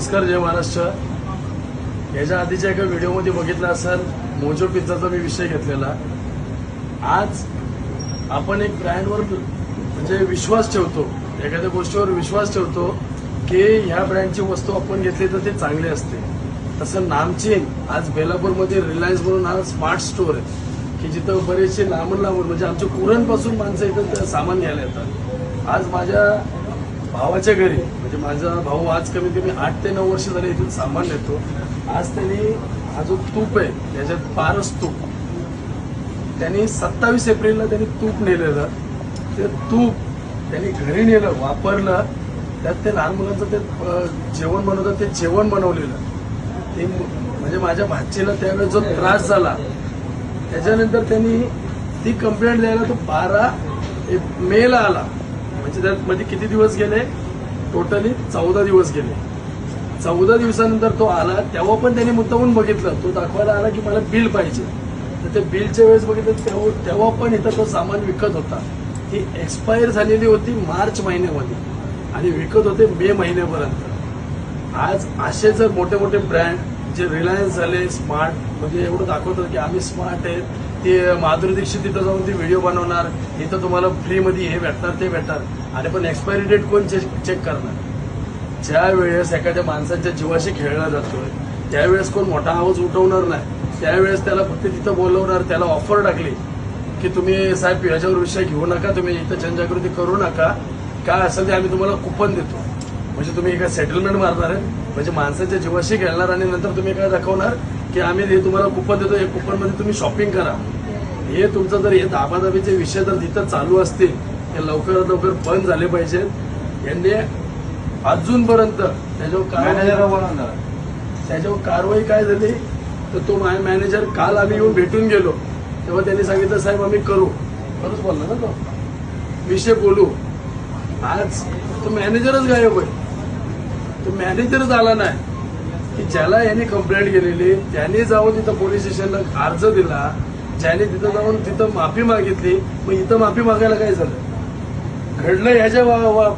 नमस्कार, जय महाराष्ट्र. याच्या आधीच्या एका व्हिडिओमध्ये बघितला असाल मोजो पिझ्झाचा मी विषय घेतलेला. आज आपण एक ब्रँडवर म्हणजे विश्वास ठेवतो, एखाद्या गोष्टीवर विश्वास ठेवतो की ह्या ब्रँडची वस्तू आपण घेतली तर ते चांगली असते. तसं नामचीन आज बेलापूरमध्ये रिलायन्स म्हणून हा स्मार्ट स्टोअर आहे की जिथं बरेचसे लांबून म्हणजे आमच्या कुरणपासून माणसं इथं सामान घ्यायला येतात. आज माझ्या भावाच्या घरी म्हणजे माझा भाऊ आज कमीत कमी 8 ते 9 वर्ष झाले इथून सामान नेतो. आज त्यांनी हा जो तूप आहे याच्यात पारस तूप त्यांनी 27 एप्रिलला त्यांनी तूप नेलेलं. ते तूप त्यांनी घरी नेलं, वापरलं. त्यात ते लहान मुलांचं ते जेवण बनवतात ते जेवण बनवलेलं. ते म्हणजे माझ्या भाचीला त्यावेळेस जो त्रास झाला त्याच्यानंतर त्यांनी ती कंप्लेंट द्यायला तो 12 मेला आला. म्हणजे त्यात मध्ये किती दिवस गेले, टोटली 14 दिवस गेले. 14 दिवसानंतर तो आला तेव्हा पण त्यांनी मुद्दामून बघितलं, तो दाखवायला आला की मला बिल पाहिजे. तर ते बिलच्या वेळेस बघितलं तेव्हा पण इथं तो सामान विकत होता. ती एक्सपायर झालेली होती मार्च महिन्यामध्ये आणि विकत होते मे महिन्यापर्यंत. आज असे जर मोठे मोठे ब्रँड जे रिलायन्स झाले स्मार्ट म्हणजे एवढं दाखवतात की आम्ही स्मार्ट आहेत, ते माधुरी दीक्षित तिथं जाऊन ती व्हिडिओ बनवणार, इथं तुम्हाला फ्रीमध्ये हे भेटणार ते भेटणार. आणि पण एक्सपायरी डेट कोण चेक करणार? ज्या वेळेस एखाद्या माणसाच्या जीवाशी खेळला जातोय त्यावेळेस कोण मोठा आवाज उठवणार नाही. त्यावेळेस त्याला फक्त तिथं बोलवणार, त्याला ऑफर टाकली की तुम्ही साहेब याच्यावर विषय घेऊ नका, तुम्ही इथं जनजागृती करू नका, काय असेल ते आम्ही तुम्हाला कुपन देतो. म्हणजे तुम्ही काय सेटलमेंट मारणार आहे, म्हणजे माणसाच्या जीवाशी खेळणार आणि नंतर तुम्ही काय दाखवणार की आम्ही हे तुम्हाला कुपन देतो, हे कुपनमध्ये तुम्ही शॉपिंग करा. हे तुमचं जर हे दाबादाबीचे विषय जर तिथं चालू असतील ते लवकरात लवकर बंद झाले पाहिजेत. यांनी अजूनपर्यंत त्याच्यावर कारवाई काय झाली तर तो मॅनेजर काल आम्ही येऊन भेटून गेलो तेव्हा त्यांनी सांगितलं साहेब आम्ही करू. खरंच बोलला ना तो विषय बोलू. आज तो मॅनेजरच गायब आहे. तो मॅनेजरच आला नाही की ज्याला यांनी कंप्लेंट केलेली त्यांनी जाऊन तिथं पोलीस स्टेशनला अर्ज दिला, ज्याने तिथं जाऊन तिथं माफी मागितली. मग इथं माफी मागायला काय झालं? घडलं ह्याच्या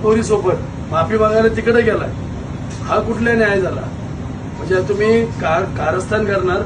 पोरीसोबत, माफी मागायला तिकडे गेलाय. हा कुठला न्याय झाला? म्हणजे तुम्ही कारस्थान करणार